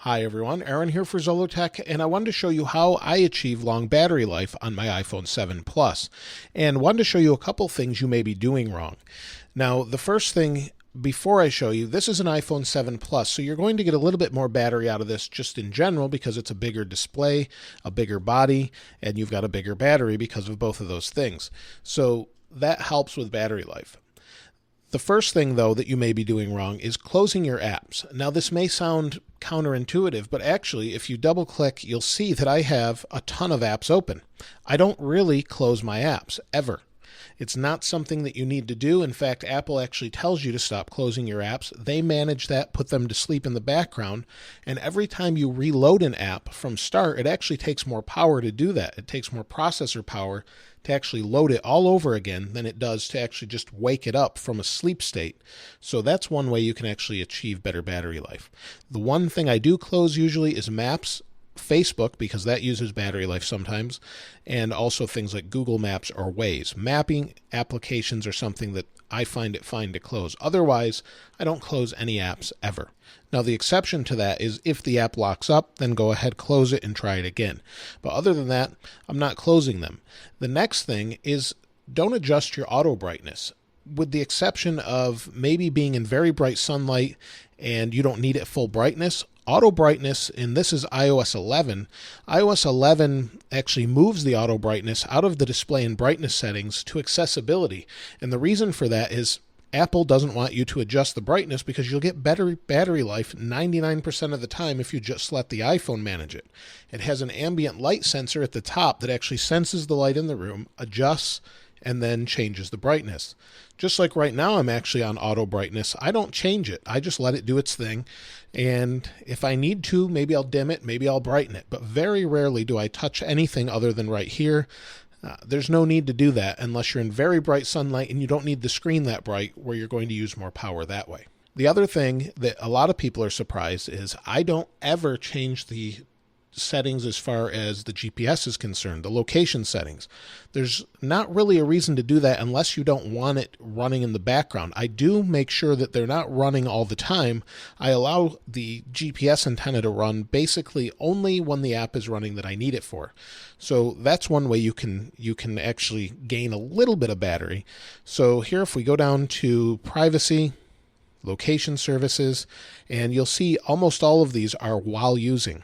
Hi everyone, Aaron here for Zollotech, and I wanted to show you how I achieve long battery life on my iPhone 7 Plus, and wanted to show you a couple things you may be doing wrong. Now, the first thing before I show you, this is an iPhone 7 Plus, so you're going to get a little bit more battery out of this just in general because it's a bigger display, a bigger body, and you've got a bigger battery because of both of those things. So that helps with battery life. The first thing, though, that you may be doing wrong is closing your apps. Now, this may sound counterintuitive, but actually, if you double-click, you'll see that I have a ton of apps open. I don't really close my apps, ever. It's not something that you need to do. In fact, Apple actually tells you to stop closing your apps. They manage that, put them to sleep in the background, and every time you reload an app from start, it actually takes more power to do that. It takes more processor power to actually load it all over again than it does to actually just wake it up from a sleep state. So that's one way you can actually achieve better battery life. The one thing I do close usually is Maps, Facebook, because that uses battery life sometimes, and also things like Google Maps or Waze. Mapping applications are something that I find it fine to close. Otherwise, I don't close any apps ever. Now, the exception to that is if the app locks up, then go ahead, close it, and try it again. But other than that, I'm not closing them. The next thing is don't adjust your auto brightness. With the exception of maybe being in very bright sunlight and you don't need it full brightness, auto brightness, and this is iOS 11, iOS 11 actually moves the auto brightness out of the display and brightness settings to accessibility. And the reason for that is Apple doesn't want you to adjust the brightness because you'll get better battery life 99% of the time if you just let the iPhone manage it. It has an ambient light sensor at the top that actually senses the light in the room, adjusts, and then changes the brightness. Just like right now I'm actually on auto brightness. I don't change it. I just let it do its thing. And if I need to, maybe I'll dim it, maybe I'll brighten it. But very rarely do I touch anything other than right here. There's no need to do that unless you're in very bright sunlight and you don't need the screen that bright where you're going to use more power that way. The other thing that a lot of people are surprised is I don't ever change the settings as far as the GPS is concerned, the location settings. There's not really a reason to do that unless you don't want it running in the background. I do make sure that they're not running all the time. I allow the GPS antenna to run basically only when the app is running that I need it for. So that's one way you can actually gain a little bit of battery. So here, if we go down to privacy, location services, and you'll see almost all of these are while using.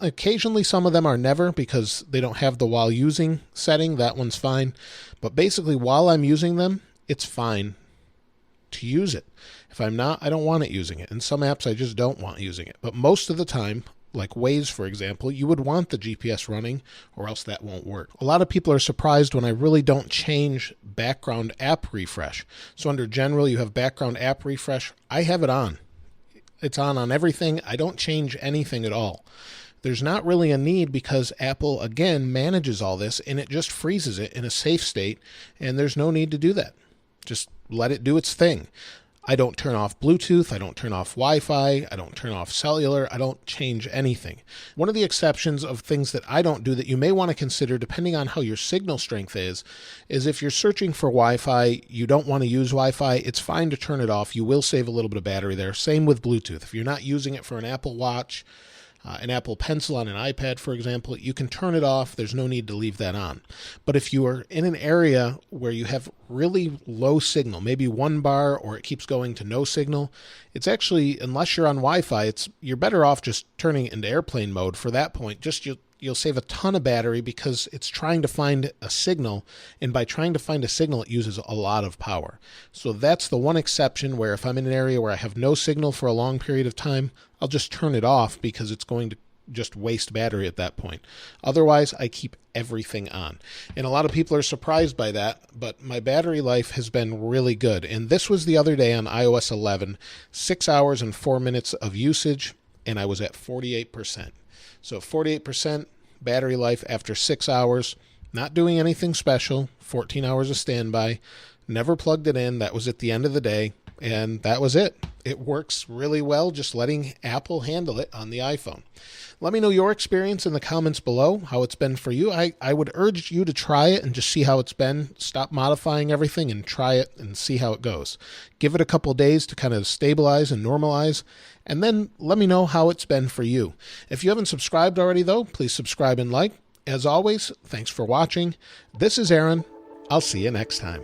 Occasionally some of them are never because they don't have the while using setting. That one's fine. But basically while I'm using them, it's fine to use it. If I'm not, I don't want it using it. And some apps I just don't want using it. But most of the time, like Waze, for example, you would want the GPS running or else that won't work. A lot of people are surprised when I really don't change background app refresh. So under general, you have background app refresh. I have it on. It's on everything. I don't change anything at all. There's not really a need because Apple, again, manages all this and it just freezes it in a safe state, and there's no need to do that. Just let it do its thing. I don't turn off Bluetooth, I don't turn off Wi-Fi, I don't turn off cellular, I don't change anything. One of the exceptions of things that I don't do that you may want to consider depending on how your signal strength is if you're searching for Wi-Fi, you don't want to use Wi-Fi, it's fine to turn it off. You will save a little bit of battery there. Same with Bluetooth. If you're not using it for an Apple Watch, an Apple Pencil on an iPad, for example, you can turn it off. There's no need to leave that on. But if you are in an area where you have really low signal, maybe 1 bar or it keeps going to no signal, it's actually, unless you're on Wi-Fi, you're better off just turning it into airplane mode for that point. You'll save a ton of battery because it's trying to find a signal, and by trying to find a signal, it uses a lot of power. So that's the one exception where if I'm in an area where I have no signal for a long period of time, I'll just turn it off because it's going to just waste battery at that point. Otherwise, I keep everything on. And a lot of people are surprised by that, but my battery life has been really good. And this was the other day on iOS 11, 6 hours and 4 minutes of usage, and I was at 48%. So 48% battery life after 6 hours, not doing anything special, 14 hours of standby, never plugged it in. That was at the end of the day. And that was it. It works really well just letting Apple handle it on the iPhone. Let me know your experience in the comments below, how it's been for you. I would urge you to try it and just see how it's been. Stop modifying everything and try it and see how it goes. Give it a couple days to kind of stabilize and normalize, and then let me know how it's been for you. If you haven't subscribed already, though, please subscribe and like. As always, thanks for watching. This is Aaron. I'll see you next time.